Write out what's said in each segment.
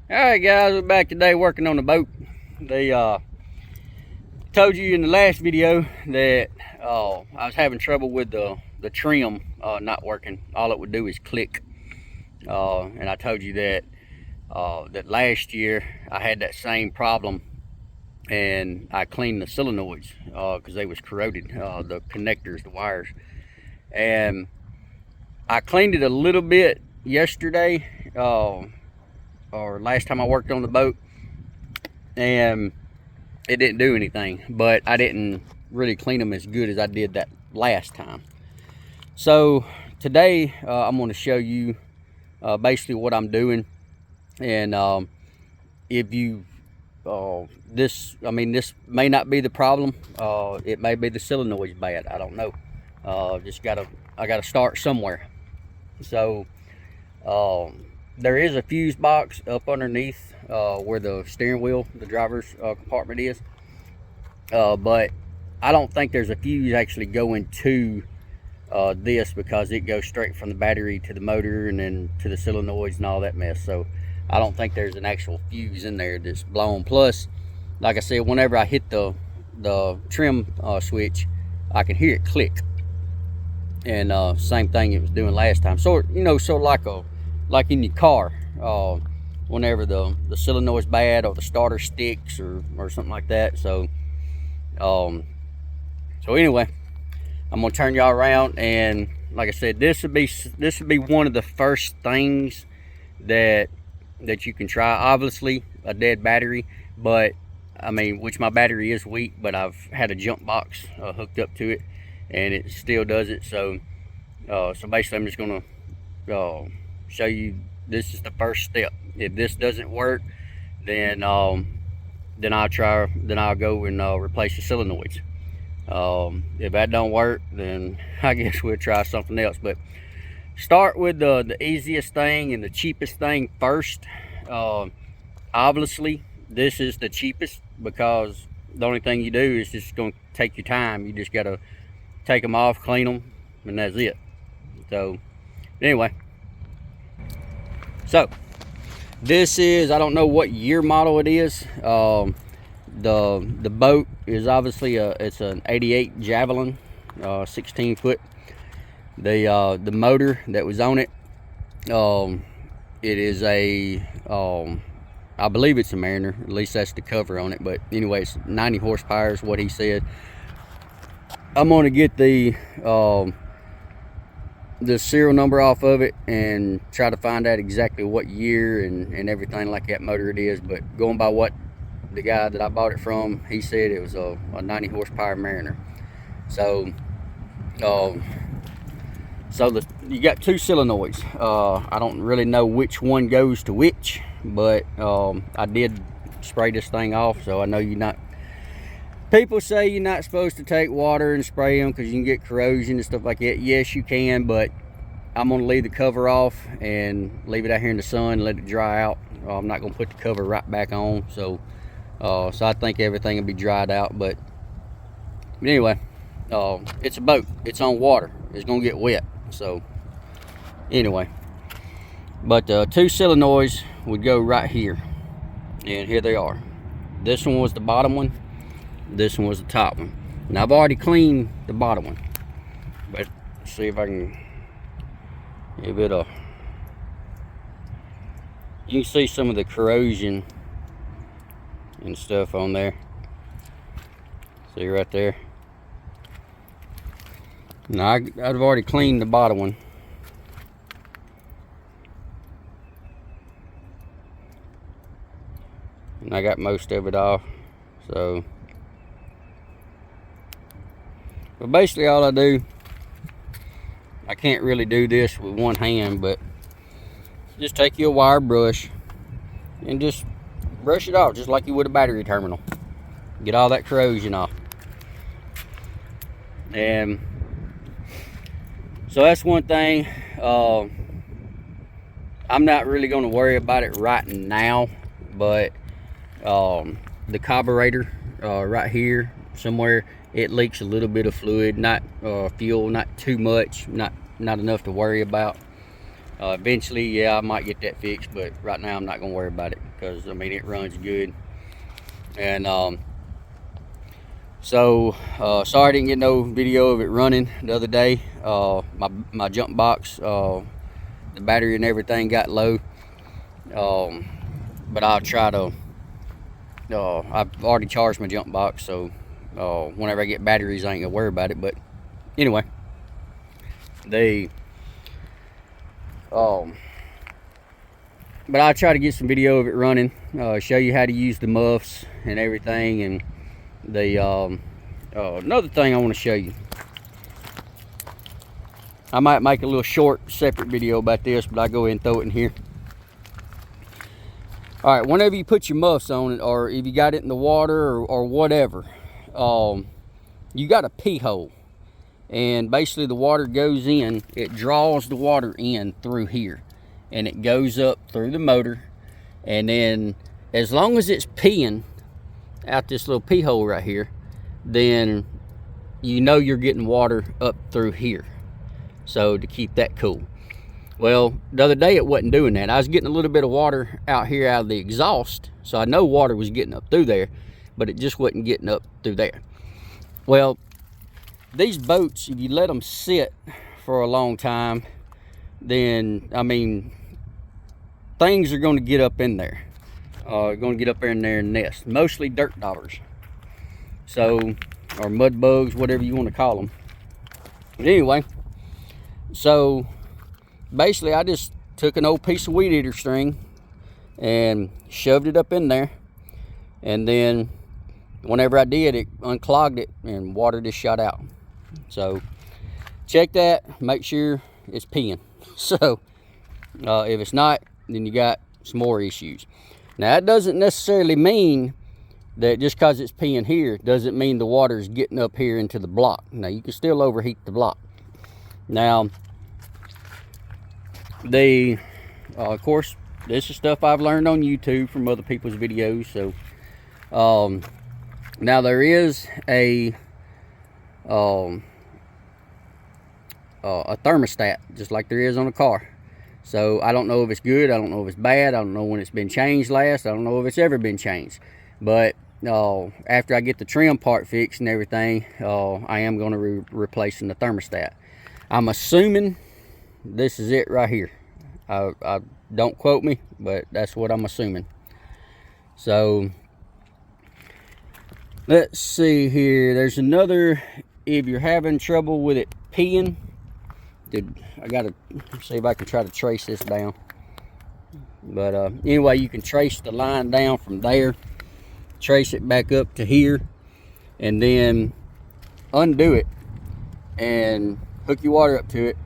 Alright guys, we're back today working on the boat. They told you in the last video that I was having trouble with the trim not working. All it would do is click. And I told you that that last year I had that same problem, and I cleaned the solenoids because they was corroded, the connectors, the wires. And I cleaned it a little bit yesterday, or last time I worked on the boat, and it didn't do anything. But I didn't really clean them as good as I did that last time. So today I'm going to show you basically what I'm doing. And if you this may not be the problem. It may be the solenoid's bad. I don't know. I gotta start somewhere. So there is a fuse box up underneath where the steering wheel, the driver's compartment is, but I don't think there's a fuse actually going to this, because it goes straight from the battery to the motor and then to the solenoids and all that mess. So I don't think there's an actual fuse in there that's blown. Plus, like I said, whenever I hit the trim switch, I can hear it click. And same thing it was doing last time. So like in your car, whenever the solenoid's bad or the starter sticks or something like that. So anyway, I'm gonna turn y'all around, and like I said, this would be one of the first things that you can try. Obviously a dead battery, but I mean, which my battery is weak, but I've had a jump box hooked up to it and it still does it. So so basically I'm just gonna show you, this is the first step. If this doesn't work, then I'll go and replace the solenoids. If that don't work, then I guess we'll try something else. But start with the easiest thing and the cheapest thing first. Obviously this is the cheapest, because the only thing you do is just going to take your time. You just got to take them off, clean them, and that's it. So anyway, so this is, I don't know what year model it is. The boat is obviously it's an 88 Javelin, 16 foot. The motor that was on it, it is a I believe it's a Mariner, at least that's the cover on it. But anyway, it's 90 horsepower is what he said. I'm going to get the serial number off of it and try to find out exactly what year and everything like that motor it is. But going by what the guy that I bought it from, he said it was a 90 horsepower Mariner. So you got two solenoids. I don't really know which one goes to which, but I did spray this thing off, so I know you're not. People say you're not supposed to take water and spray them because you can get corrosion and stuff like that. Yes, you can, but I'm gonna leave the cover off and leave it out here in the sun and let it dry out. I'm not gonna put the cover right back on, so I think everything will be dried out. But anyway, it's a boat. It's on water. It's gonna get wet. So anyway, but two solenoids would go right here, and here they are. This one was the bottom one, this one was the top one. Now I've already cleaned the bottom one, but see if I can give it a, you can see some of the corrosion and stuff on there. See right there. Now I've already cleaned the bottom one. And I got most of it off. So, but basically all I do, I can't really do this with one hand, but just take your wire brush and just brush it off just like you would a battery terminal. Get all that corrosion off. And so that's one thing. I'm not really going to worry about it right now, but the carburetor right here somewhere, it leaks a little bit of fluid, not fuel, not too much, not enough to worry about. Eventually, yeah, I might get that fixed, but right now I'm not going to worry about it because I mean it runs good. And so sorry I didn't get no video of it running the other day. My jump box, the battery and everything got low. But I'll try to, I've already charged my jump box, so whenever I get batteries I ain't gonna worry about it. But anyway, but I'll try to get some video of it running, show you how to use the muffs and everything. And another thing I want to show you, I might make a little short separate video about this, but I'll go ahead and throw it in here. All right, whenever you put your muffs on it, or if you got it in the water or whatever, you got a pee hole. And basically the water goes in, it draws the water in through here. And it goes up through the motor. And then as long as it's peeing out this little pee hole right here, then you know you're getting water up through here. So to keep that cool. Well, the other day it wasn't doing that. I was getting a little bit of water out here out of the exhaust. So I know water was getting up through there, but it just wasn't getting up through there. Well, these boats, if you let them sit for a long time, then, I mean, things are going to get up in there. Going to get up in there and nest. Mostly dirt daughters. So, or mud bugs, whatever you want to call them. But anyway, so basically I just took an old piece of weed eater string and shoved it up in there. And then whenever I did, it unclogged it and water just shot out. So check that, make sure it's peeing. So if it's not, then you got some more issues. Now that doesn't necessarily mean that just because it's peeing here doesn't mean the water is getting up here into the block. Now you can still overheat the block. Now of course, this is stuff I've learned on YouTube from other people's videos. So now there is a thermostat, just like there is on a car. So I don't know if it's good, I don't know if it's bad, I don't know when it's been changed last, I don't know if it's ever been changed. But after I get the trim part fixed and everything, I am going to replacing the thermostat. I'm assuming this is it right here. I don't quote me, but that's what I'm assuming. So let's see here. There's another, if you're having trouble with it peeing, I gotta see if I can try to trace this down. But anyway, you can trace the line down from there, trace it back up to here, and then undo it and hook your water up to it.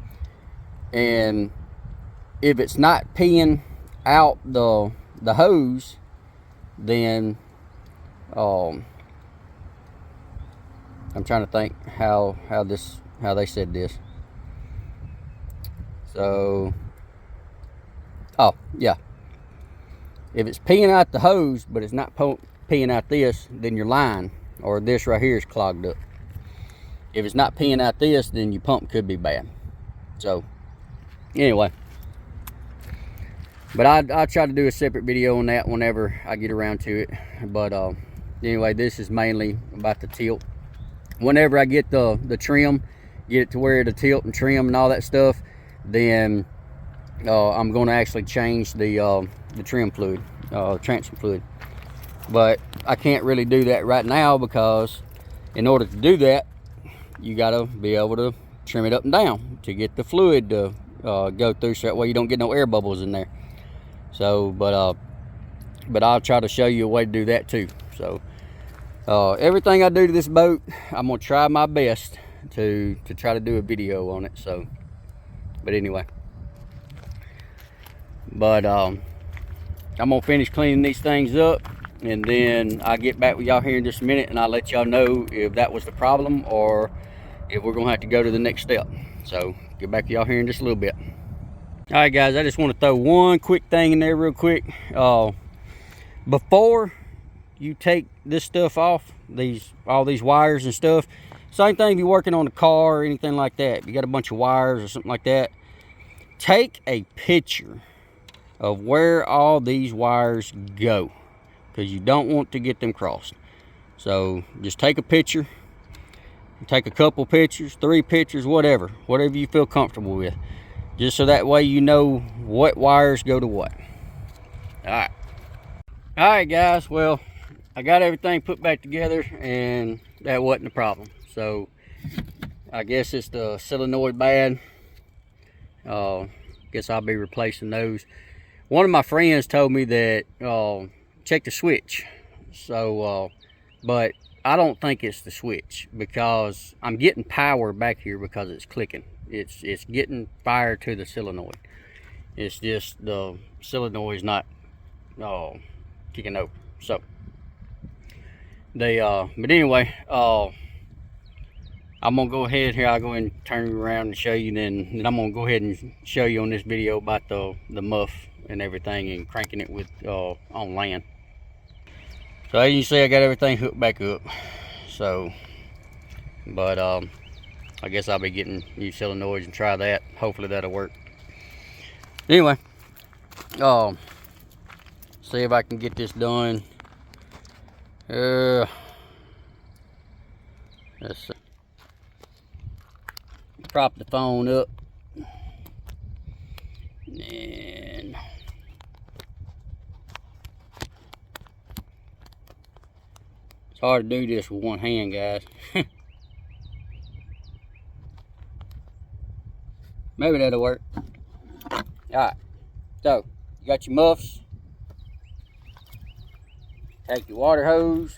And if it's not peeing out the hose, then I'm trying to think how they said this. So, oh yeah, if it's peeing out the hose but it's not peeing out this, then your line or this right here is clogged up. If it's not peeing out this, then your pump could be bad. So anyway, but I'll try to do a separate video on that whenever I get around to it. But anyway, this is mainly about the tilt. Whenever I get the trim, get it to where it'll tilt and trim and all that stuff, then I'm going to actually change the trim fluid, transfer fluid. But I can't really do that right now, because in order to do that, you got to be able to trim it up and down to get the fluid to go through, so that way you don't get no air bubbles in there. So but I'll try to show you a way to do that too. So everything I do to this boat, I'm gonna try my best to try to do a video on it. So but anyway, but I'm gonna finish cleaning these things up, and then I'll get back with y'all here in just a minute, and I'll let y'all know if that was the problem or if we're gonna have to go to the next step. So get back to y'all here in just a little bit. All right guys, I just want to throw one quick thing in there real quick. Before you take this stuff off, all these wires and stuff, same thing if you're working on a car or anything like that. If you got a bunch of wires or something like that, take a picture of where all these wires go, because you don't want to get them crossed. So just take a picture, take a couple pictures, 3 pictures, whatever you feel comfortable with, just so that way you know what wires go to what. All right guys, well, I got everything put back together and that wasn't a problem. So I guess it's the solenoid bad. Guess I'll be replacing those. One of my friends told me that check the switch. So but I don't think it's the switch, because I'm getting power back here because it's clicking. It's getting fire to the solenoid. It's just the solenoid's not kicking over. So they but anyway, I'm gonna go ahead here. I'll go ahead and turn it around and show you. Then I'm gonna go ahead and show you on this video about the muff and everything, and cranking it with on land. So as you can see, I got everything hooked back up. So, but I guess I'll be getting new solenoids and try that. Hopefully that'll work. Anyway, see if I can get this done. Let's see. Prop the phone up, and it's hard to do this with one hand, guys. Maybe that'll work. All right, so you got your muffs. Take your water hose.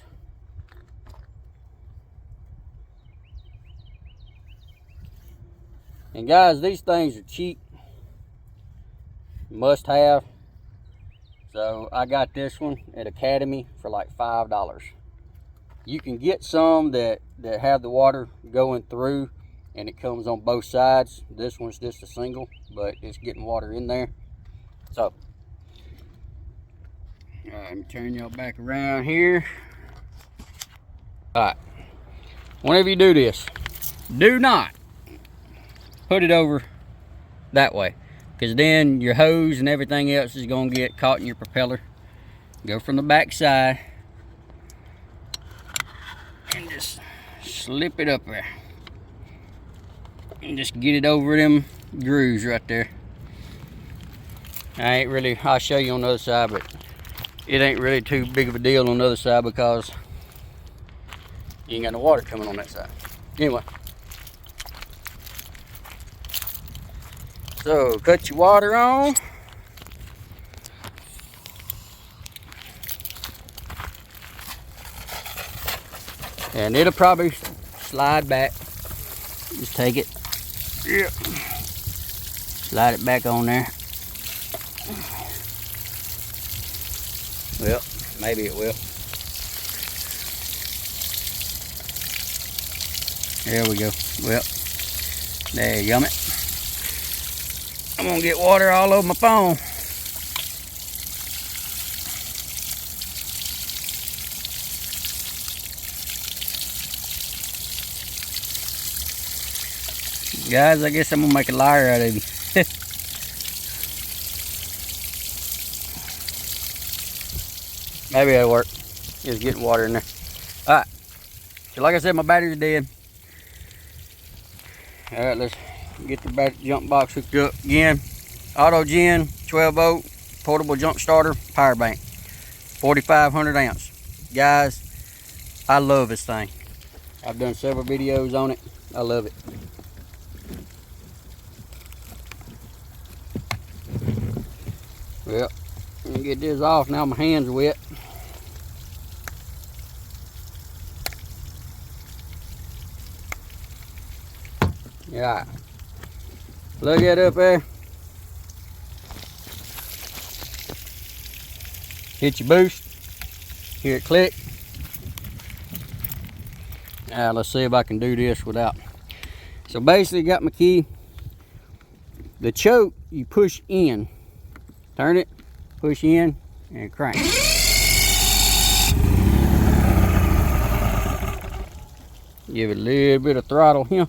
And guys, these things are cheap, must have. So I got this one at Academy for like $5. You can get some that have the water going through and it comes on both sides. This one's just a single, but it's getting water in there. So let me turn y'all back around here. All right, whenever you do this, do not put it over that way, because then your hose and everything else is going to get caught in your propeller. Go from the back side and just slip it up there and just get it over them grooves right there. I ain't really, I'll show you on the other side, but it ain't really too big of a deal on the other side because you ain't got no water coming on that side. Anyway, so cut your water on. And it'll probably slide back. Just take it. Yeah. Slide it back on there. Well, maybe it will. There we go. Well, there you go. I'm gonna get water all over my phone. Guys, I guess I'm gonna make a liar out of you. Maybe that'll work. Just getting water in there. Alright. So like I said, my battery's dead. Alright, let's get the battery jump box hooked up again. Auto Gen 12 volt portable jump starter power bank, 4,500 ounce. Guys, I love this thing. I've done several videos on it. I love it. Well, let me get this off now. My hands are wet. Yeah. Look at it up there. Hit your boost. Hear it click. Now let's see if I can do this without. So basically, got my key. The choke you push in. Turn it, push in, and crank. Give it a little bit of throttle here.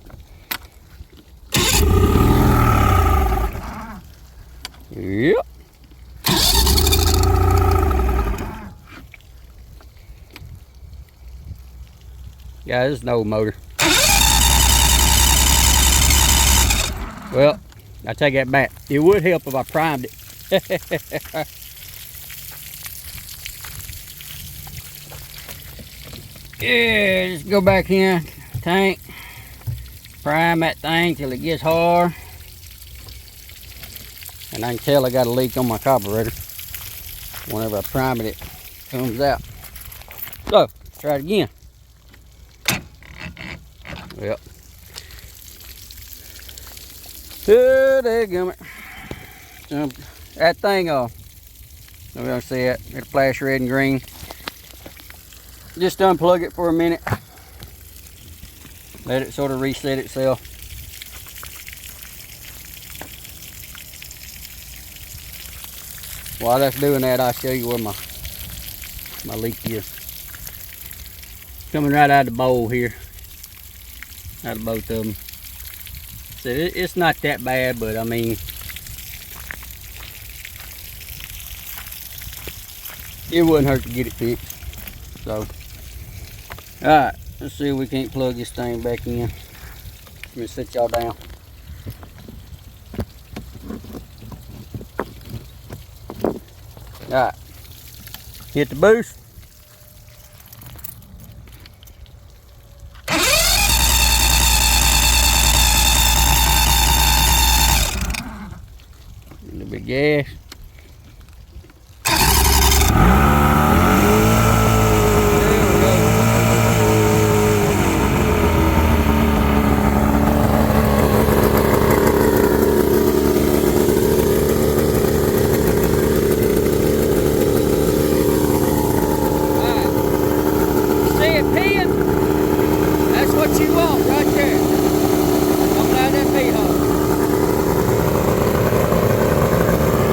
Yep. Guys, this is an old motor. Well, I take that back. It would help if I primed it. Yeah, just go back in, tank, prime that thing till it gets hard. And I can tell I got a leak on my carburetor. Whenever I prime it, it comes out. So, try it again. Yep. Oh, dadgummit. That thing, I'm gonna see it. It'll flash red and green. Just unplug it for a minute. Let it sort of reset itself. While that's doing that, I'll show you where my leak is. Coming right out of the bowl here. Out of both of them. So it's not that bad, but I mean, it wouldn't hurt to get it fixed. So, alright, let's see if we can't plug this thing back in. Let me sit y'all down. Alright, hit the boost. A little bit of gas.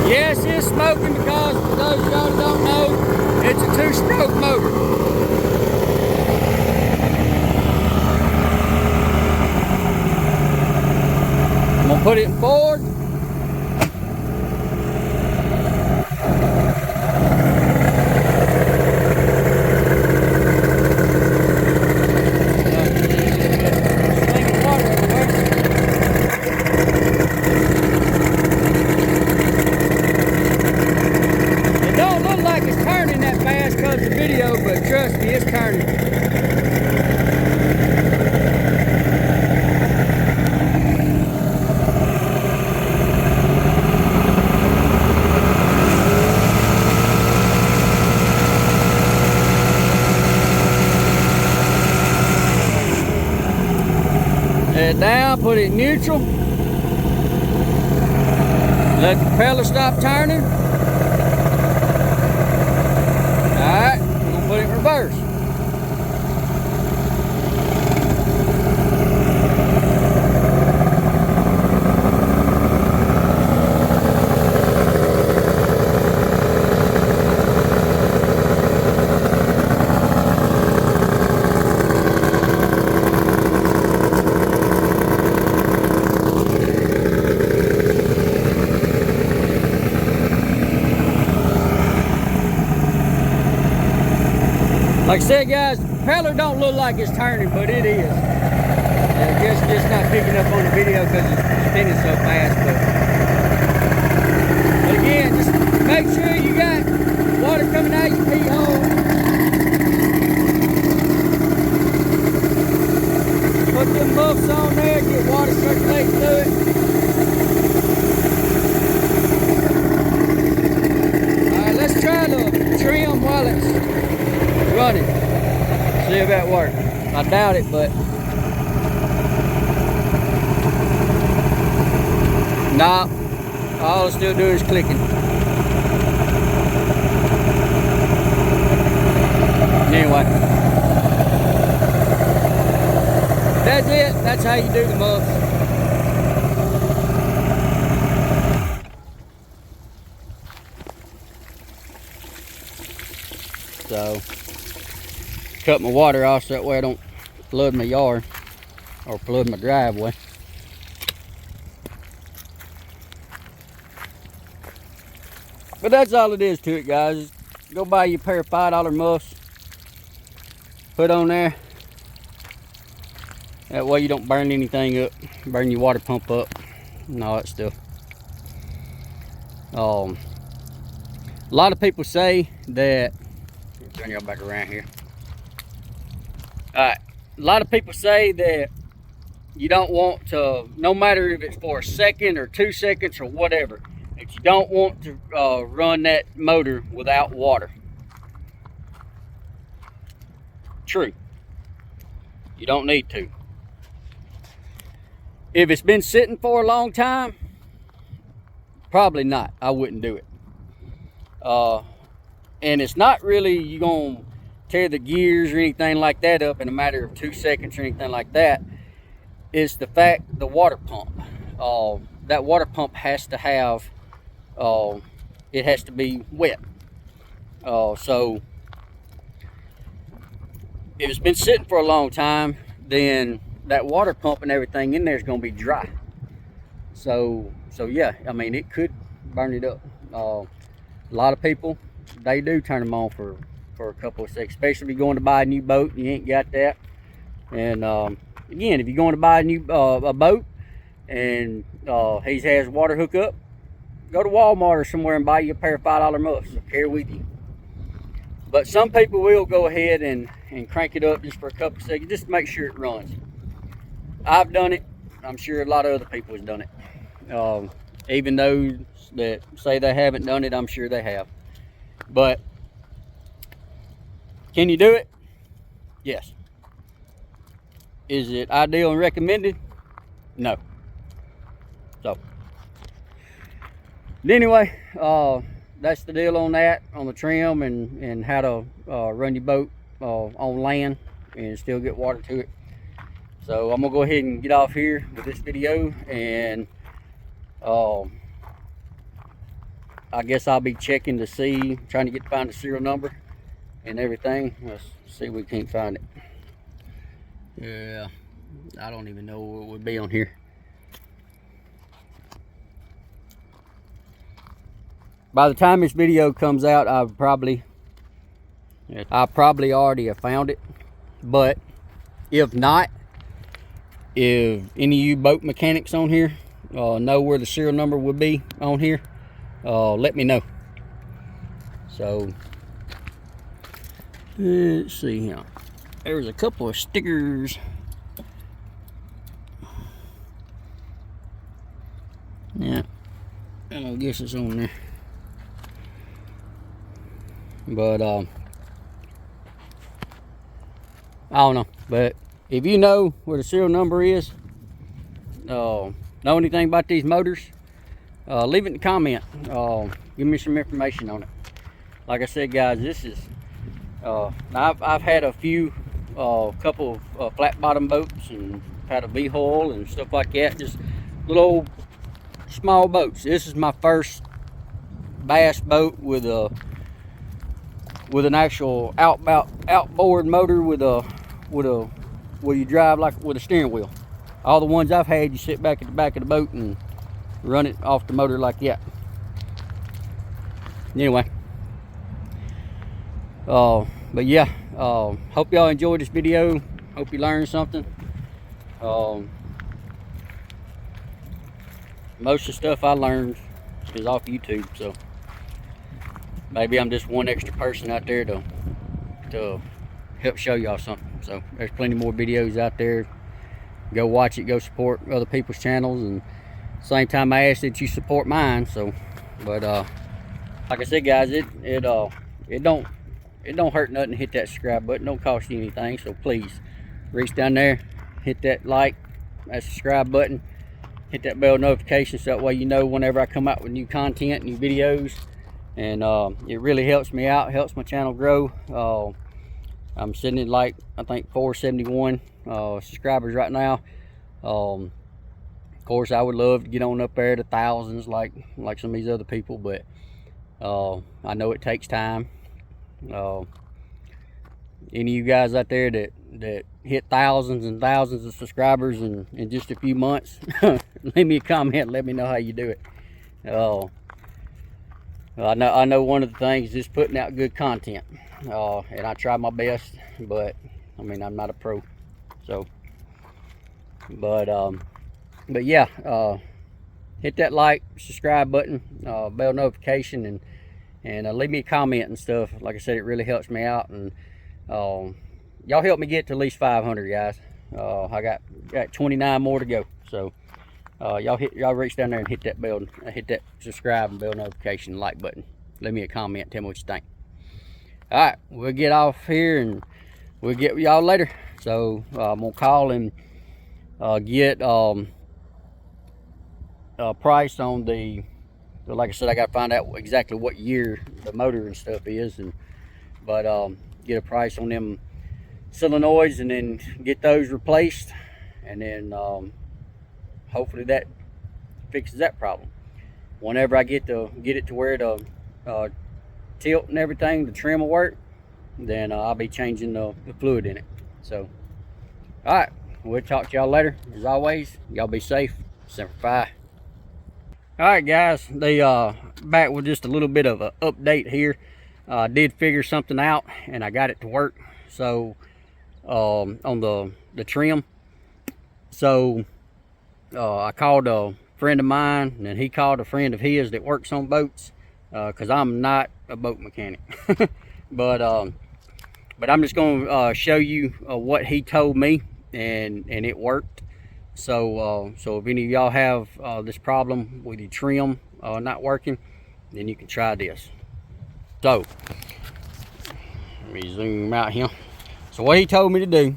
Yes, it's smoking because, for those of y'all who don't know, it's a 2-stroke motor. I'm going to put it in forward. But trust me, it's turning. Head down, put it in neutral. Let the propeller stop turning. Alright. Put it in reverse. Like I said, guys, the propeller don't look like it's turning, but it is. I guess it's just not picking up on the video because it's spinning so fast. But again, just make sure you got water coming out your pee hole. Put them muffs on there, get water circulating through it. Alright, let's try the trim while it's running. See if that works. I doubt it, but nah, all it's still doing is clicking. Anyway, that's it. That's how you do the muffs. So, cut my water off so that way I don't flood my yard or flood my driveway. But that's all it is to it, guys. Go buy you a pair of $5 muffs, put on there, That way you don't burn anything up, burn your water pump up and all that stuff. A lot of people say that, let me turn y'all back around here. Alright, a lot of people say that you don't want to, no matter if it's for a second or 2 seconds or whatever, that you don't want to run that motor without water. True. You don't need to. If it's been sitting for a long time, probably not. I wouldn't do it. And it's not really you gonna tear the gears or anything like that up in a matter of 2 seconds or anything like that. It's the fact the water pump. That water pump has to have, it has to be wet. So if it's been sitting for a long time, then that water pump and everything in there is going to be dry. So yeah, I mean, it could burn it up. A lot of people, they do turn them on for a couple of seconds, especially if you're going to buy a new boat and you ain't got that. And again, if you're going to buy a new a boat and he has water hookup, go to Walmart or somewhere and buy you a pair of $5 muffs. Carry with you. But some people will go ahead and crank it up just for a couple of seconds, just to make sure it runs. I've done it. I'm sure a lot of other people have done it. Even those that say they haven't done it, I'm sure they have. But can you do it? Yes. Is it ideal and recommended? No. So anyway, that's the deal on that, on the trim and how to run your boat on land and still get water to it. So I'm gonna go ahead and get off here with this video, and I guess I'll be checking to see, trying to find the serial number and everything. Let's see if we can't find it. Yeah, I don't even know what would be on here. By the time this video comes out, I'll probably already have found it. But if not, if any of you boat mechanics on here know where the serial number would be on here, let me know. So let's see here. There's a couple of stickers. Yeah, and I guess it's on there. But I don't know. But if you know where the serial number is, know anything about these motors, leave it in the comment. Give me some information on it. Like I said, guys, this is I've had a few couple of flat bottom boats and had a V-hull and stuff like that, just little old small boats. This is my first bass boat with an actual outboard motor where you drive like with a steering wheel. All the ones I've had, you sit back at the back of the boat and run it off the motor like that. Anyway, but yeah, hope y'all enjoyed this video. Hope you learned something. Most of the stuff I learned is off YouTube, so maybe I'm just one extra person out there to help show y'all something. So there's plenty more videos out there. Go watch it, go support other people's channels, and same time I ask that you support mine. So, but like I said, guys, it don't hurt nothing to hit that subscribe button. Don't cost you anything. So please reach down there, hit that like, that subscribe button, hit that bell notification, so that way you know whenever I come out with new content, new videos. And it really helps me out, helps my channel grow. I'm sitting at like, I think 471 subscribers right now. Of course, I would love to get on up there to thousands like some of these other people, but I know it takes time. Any of you guys out there that hit thousands and thousands of subscribers in just a few months, leave me a comment, let me know how you do it. I know one of the things is putting out good content, and I try my best, but I mean, I'm not a pro. So But yeah, hit that like, subscribe button, bell notification, and leave me a comment and stuff. Like I said, it really helps me out, and y'all help me get to at least 500, guys. I got 29 more to go, so y'all reach down there and hit that bell, hit that subscribe and bell notification, like button. Leave me a comment, tell me what you think. All right, we'll get off here and we'll get with y'all later. So I'm gonna call and get a price on the, like I said, I gotta find out exactly what year the motor and stuff is, but get a price on them solenoids and then get those replaced, and then hopefully that fixes that problem. Whenever I get it to where the tilt and everything, the trim will work, then I'll be changing the fluid in it. So all right, we'll talk to y'all later. As always, y'all be safe. Semper Fi. All right, guys, they back with just a little bit of an update here. I did figure something out and I got it to work. So on the trim, so I called a friend of mine, and he called a friend of his that works on boats, because I'm not a boat mechanic. but I'm just going to show you what he told me, and it worked. So if any of y'all have this problem with your trim not working, then you can try this. So let me zoom out here. So what he told me to do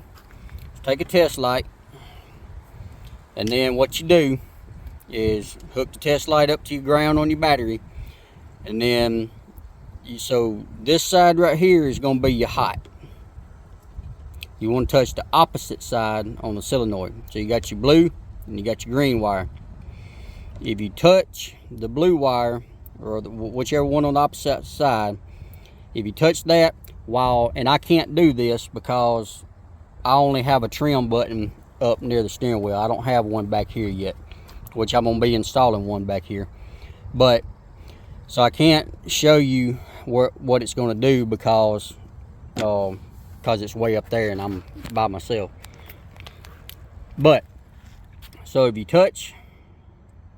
is take a test light, and then what you do is hook the test light up to your ground on your battery, and then so this side right here is going to be your hot. You want to touch the opposite side on the solenoid. So you got your blue and you got your green wire. If you touch the blue wire, or whichever one on the opposite side, if you touch that and I can't do this because I only have a trim button up near the steering wheel. I don't have one back here yet, which I'm going to be installing one back here. But so I can't show you what it's going to do because it's way up there and I'm by myself. But so if you touch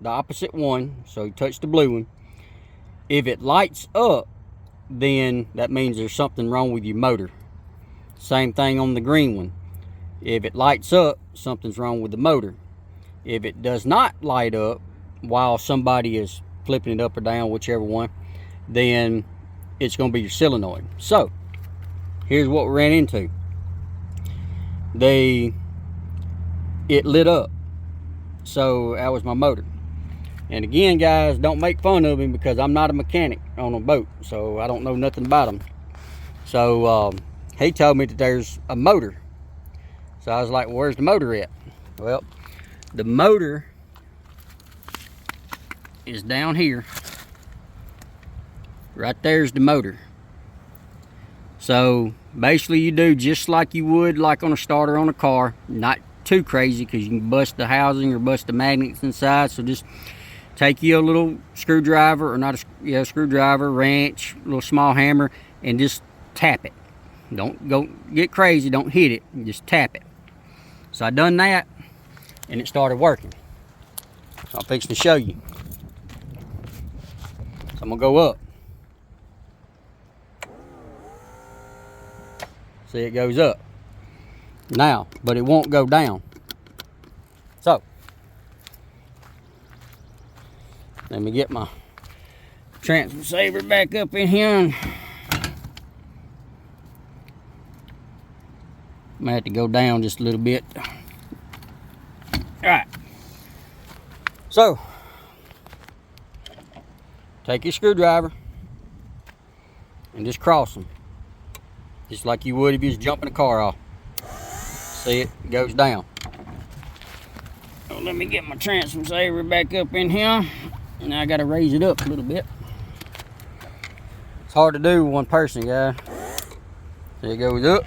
the opposite one, so you touch the blue one, if it lights up, then that means there's something wrong with your motor. Same thing on the green one. If it lights up, something's wrong with the motor. If it does not light up while somebody is flipping it up or down, whichever one, then it's going to be your solenoid. So here's what we ran into. It lit up. So that was my motor. And again, guys, don't make fun of him because I'm not a mechanic on a boat, so I don't know nothing about them. So he told me that there's a motor. So I was like, well, where's the motor at? Well, the motor is down here. Right there's the motor. So basically you do just like you would like on a starter on a car. Not too crazy because you can bust the housing or bust the magnets inside. So just take you a little screwdriver, or not a screwdriver, wrench, a little small hammer, and just tap it. Don't go get crazy, don't hit it, just tap it. So I done that and it started working. So I'm fixing to show you. So I'm gonna go up. See, it goes up now, but it won't go down. So let me get my transfer saver back up in here. I'm gonna have to go down just a little bit. All right. So take your screwdriver and just cross them, just like you would if you was jumping a car off. See, it goes down. So let me get my transfer saver back up in here. Now I gotta raise it up a little bit. It's hard to do with one person, guys. So it goes up.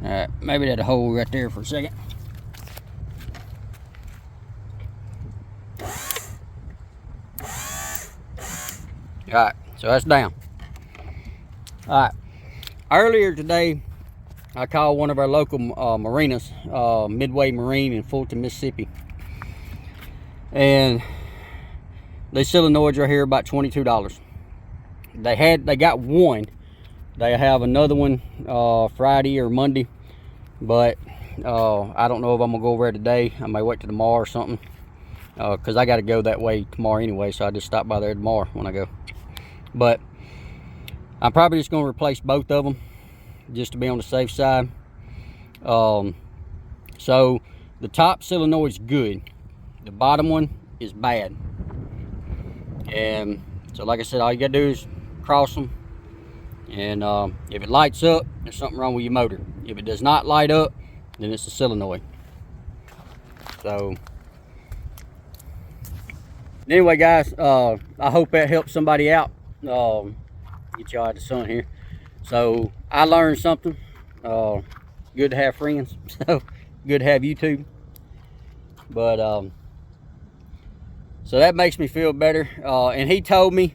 Alright, maybe that'll hold right there for a second. Alright, So that's down. All right. Earlier today, I called one of our local marinas, Midway Marine in Fulton, Mississippi. And these solenoids right here about $22. They got one. They have another one Friday or Monday, but I don't know if I'm gonna go over there today. I may wait till tomorrow or something, because I got to go that way tomorrow anyway, so I just stop by there tomorrow when I go. But I'm probably just gonna replace both of them just to be on the safe side. So the top solenoid's good, the bottom one is bad. And so like I said, all you gotta do is cross them, and if it lights up, there's something wrong with your motor. If it does not light up, then it's the solenoid. So anyway, guys, I hope that helps somebody out. Get y'all out of the sun here. So I learned something. Good to have friends. So good to have YouTube. But so that makes me feel better. And he told me,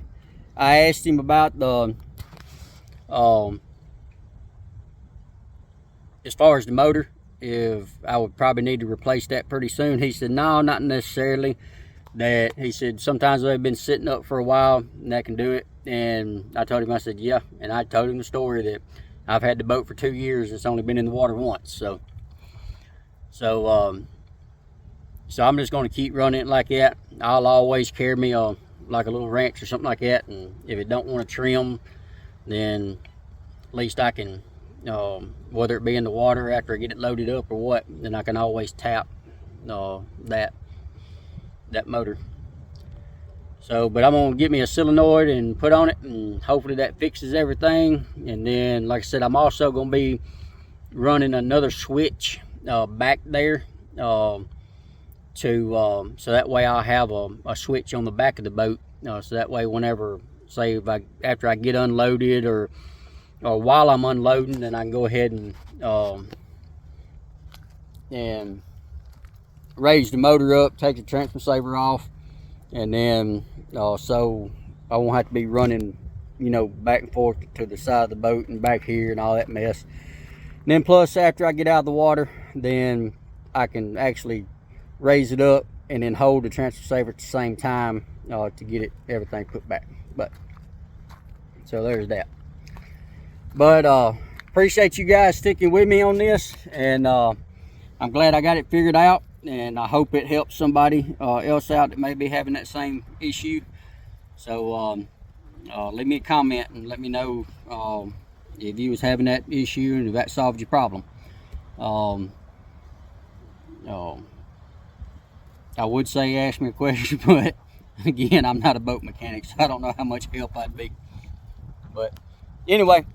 I asked him about the as far as the motor, if I would probably need to replace that pretty soon. He said no, not necessarily. That he said sometimes they've been sitting up for a while and that can do it. And I told him, I said yeah, and I told him the story that I've had the boat for 2 years. It's only been in the water once. So I'm just going to keep running it like that. I'll always carry me like a little wrench or something like that, and if it don't want to trim, then at least I can, whether it be in the water after I get it loaded up or what, then I can always tap that motor. So, but I'm gonna get me a solenoid and put on it, and hopefully that fixes everything. And then, like I said, I'm also gonna be running another switch back there, so that way I'll have a switch on the back of the boat, so that way whenever, say after I get unloaded or while I'm unloading, then I can go ahead and raise the motor up, take the transfer saver off, and then so I won't have to be running, back and forth to the side of the boat and back here and all that mess. And then plus, after I get out of the water, then I can actually raise it up and then hold the transfer saver at the same time to get everything put back. But so there's that. But appreciate you guys sticking with me on this, and I'm glad I got it figured out, and I hope it helps somebody else out that may be having that same issue. So leave me a comment and let me know if you was having that issue and if that solved your problem. I would say ask me a question, but again, I'm not a boat mechanic, so I don't know how much help I'd be. But anyway,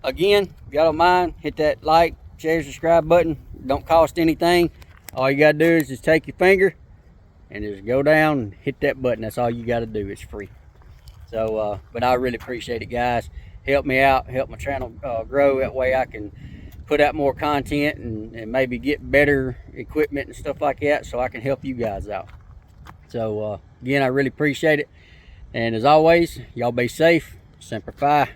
again, if y'all don't mind, hit that like, share, subscribe button. Don't cost anything. All you gotta do is just take your finger and just go down and hit that button. That's all you gotta do. It's free. So but I really appreciate it, guys. Help me out, help my channel grow. That way I can put out more content and maybe get better equipment and stuff like that, so I can help you guys out. So again, I really appreciate it, and as always, y'all be safe. Semper Fi.